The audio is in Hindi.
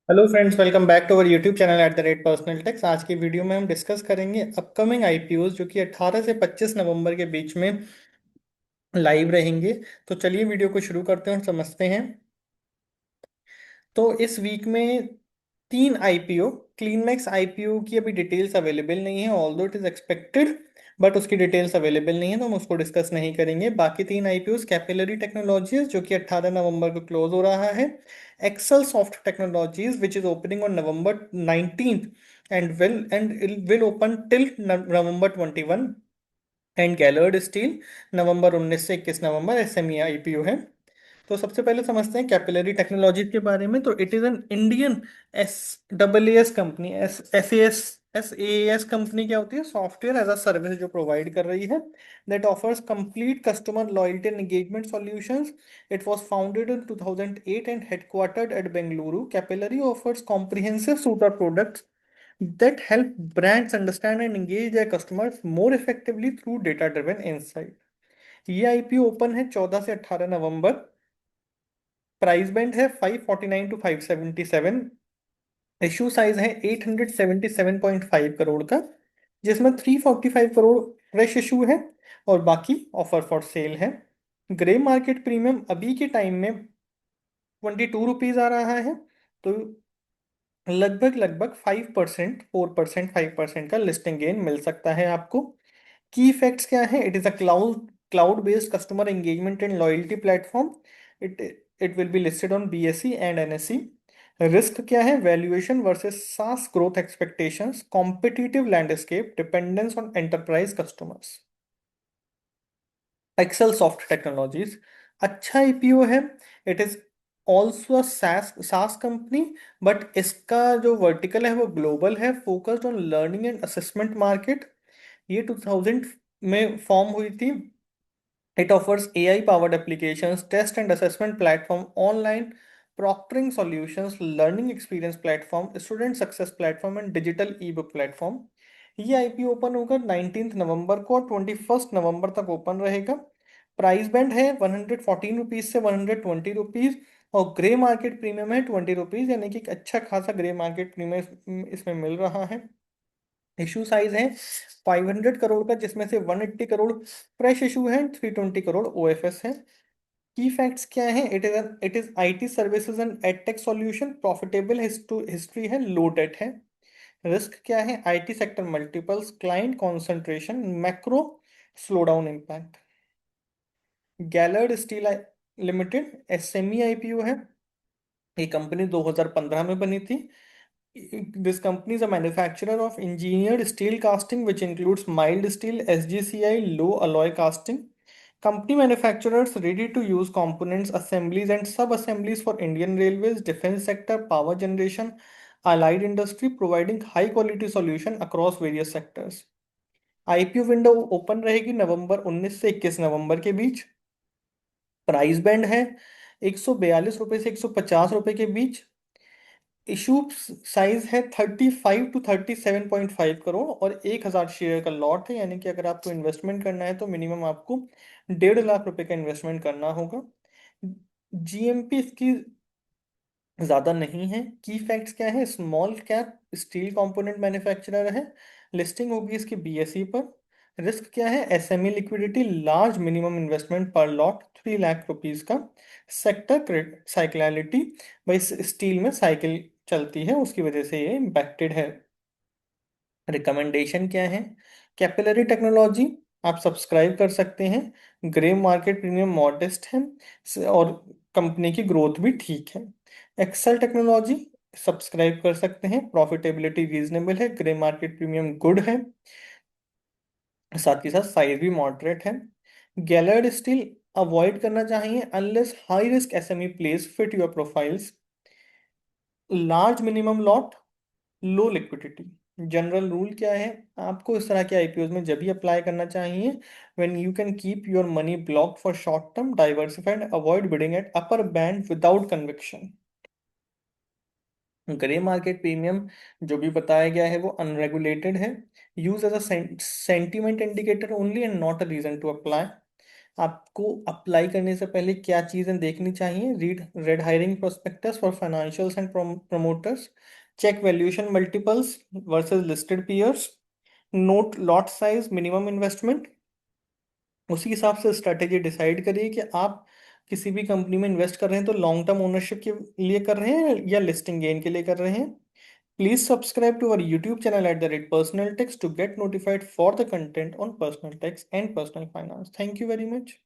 Hello friends, welcome back to our YouTube channel @personal tax. आज की वीडियो में हम डिस्कस करेंगे अपकमिंग आईपीओज जो कि 18 से 25 नवंबर के बीच में लाइव रहेंगे। तो चलिए वीडियो को शुरू करते हैं और समझते हैं। तो इस वीक में तीन आईपीओ, क्लीनमैक्स आईपीओ की अभी डिटेल्स अवेलेबल नहीं है, although it is expected, but उसकी डिटेल्स अवेलेबल नहीं है तो हम उसको डिस्कस नहीं करेंगे। बाकी तीन आईपीओ कैपिलरी टेक्नोलॉजीज जो कि 18 नवंबर को क्लोज हो रहा है, Excel soft technologies which is opening on November 19th and will open till November 21, and Gallard steel November 19 से 21 नवंबर एसएमई आईपीओ है। तो सबसे पहले समझते हैं कैपिलरी टेक्नोलॉजीज के बारे में। तो it is an Indian S double S company. S A S company क्या होती है? सॉफ्टवेयर एज अ सर्विस जो प्रोवाइड कर रही है, that offers complete customer loyalty and engagement solutions. It was founded in 2008 and headquartered at Bengaluru. Capillary offers comprehensive suite of products that help brands understand and engage their customers more effectively through data driven insight। ये आईपीओ ओपन है 14 से 18 नवंबर। प्राइस बैंड है 549 टू 577। इशू साइज है 877.5 करोड़ का, जिसमें 345 करोड़ फ्रेश इशू है और बाकी ऑफर फॉर सेल है। ग्रे मार्केट प्रीमियम अभी के टाइम में 22 रुपीज आ रहा है। तो लगभग लगभग 5%, 4%, 5% का लिस्टिंग गेन मिल सकता है आपको। की फैक्ट्स क्या है? It is a cloud based customer engagement and loyalty platform. It it will be listed on BSE and NSE. Risk क्या है? Valuation versus SaaS growth expectations, competitive landscape, dependence on enterprise customers. Excel soft technologies अच्छा आईपीओ है। It is also SaaS SaaS company, but इसका जो वर्टिकल है वो ग्लोबल है, focused on learning and assessment market. ये 2000 में फॉर्म हुई थी। It offers AI-powered applications, test and assessment platform, online proctoring solutions, learning experience platform, student success platform and digital ebook platform। ये आईपीओ ओपन होगा 19 नवंबर को और 21 नवंबर तक ओपन रहेगा। प्राइस बैंड है 114 रुपीज से 120 रुपीज, और ग्रे मार्केट प्रीमियम है 20 रुपीज, यानी कि एक अच्छा खासा ग्रे मार्केट प्रीमियम इसमें मिल रहा है। इशू साइज है 500 करोड़ का, जिसमें से 180 करोड़ फ्रेश इशू है, 320 करोड़ ओएफएस है। की फैक्ट्स क्या है? It is IT services and edtech solution, profitable history है, लो डेट है। रिस्क क्या है? IT sector multiples, client concentration, macro slowdown impact. Gallard steel limited SME IPO है। ये कंपनी 2015 में बनी थी। This company is a manufacturer of engineered steel casting, which includes mild steel, SGCI, low alloy casting. Company manufactures ready-to-use components, assemblies, and sub-assemblies for Indian Railways, defense sector, power generation, allied industry, providing high-quality solution across various sectors। IPO window open रहेगी नवंबर 19 से 21 नवंबर के बीच। प्राइस बैंड है 142 रुपये से 150 रुपये के बीच। इशू साइज है 35 टू 37.5 करोड़ और 1,000 शेयर का लॉट है, यानी कि अगर आपको इन्वेस्टमेंट करना है तो मिनिमम आपको 1.5 लाख रुपए का इन्वेस्टमेंट करना होगा। जीएमपी इसकी ज्यादा नहीं है। की फैक्ट्स क्या है? Small cap steel component manufacturer है। लिस्टिंग होगी इसकी बीएसई पर। रिस्क क्या है? SME liquidity, large minimum investment पर लॉट, 3 लाख रुपीज का। सेक्टर साइक्लिटी, भाई स्टील में साइकिल चलती है उसकी वजह से ये इम्पैक्टेड है। रिकमेंडेशन क्या है? कैपिलरी टेक्नोलॉजी आप सब्सक्राइब कर सकते हैं। ग्रे मार्केट प्रीमियम मॉडेस्ट है और कंपनी की ग्रोथ भी ठीक है। एक्सेल टेक्नोलॉजी सब्सक्राइब कर सकते हैं, प्रॉफिटेबिलिटी रीजनेबल है, ग्रे मार्केट प्रीमियम गुड है, साथ ही साथ साइज भी मॉडरेट है। गैलर्ड स्टील अवॉइड करना चाहिए unless high risk SME place fit your profiles. Large minimum lot, low liquidity. General rule क्या है? आपको इस तरह के आईपीओ में जब भी अप्लाई करना चाहिए when you can keep your money block for short term, diversified, avoid bidding at upper band without conviction. Grey market premium जो भी बताया गया है वो अनरेगुलेटेड है, use as a sentiment indicator only and not a reason to apply. आपको अप्लाई करने से पहले क्या चीज़ें देखनी चाहिए? Read red herring prospectus for financials and promoters, check valuation multiples versus listed peers, note lot size, minimum investment. उसी हिसाब से स्ट्रैटेजी डिसाइड करिए कि आप किसी भी कंपनी में इन्वेस्ट कर रहे हैं तो लॉन्ग टर्म ओनरशिप के लिए कर रहे हैं या लिस्टिंग गेन के लिए कर रहे हैं। Please subscribe to our YouTube channel at the rate personal tax to get notified for the content on personal tax and personal finance. Thank you very much.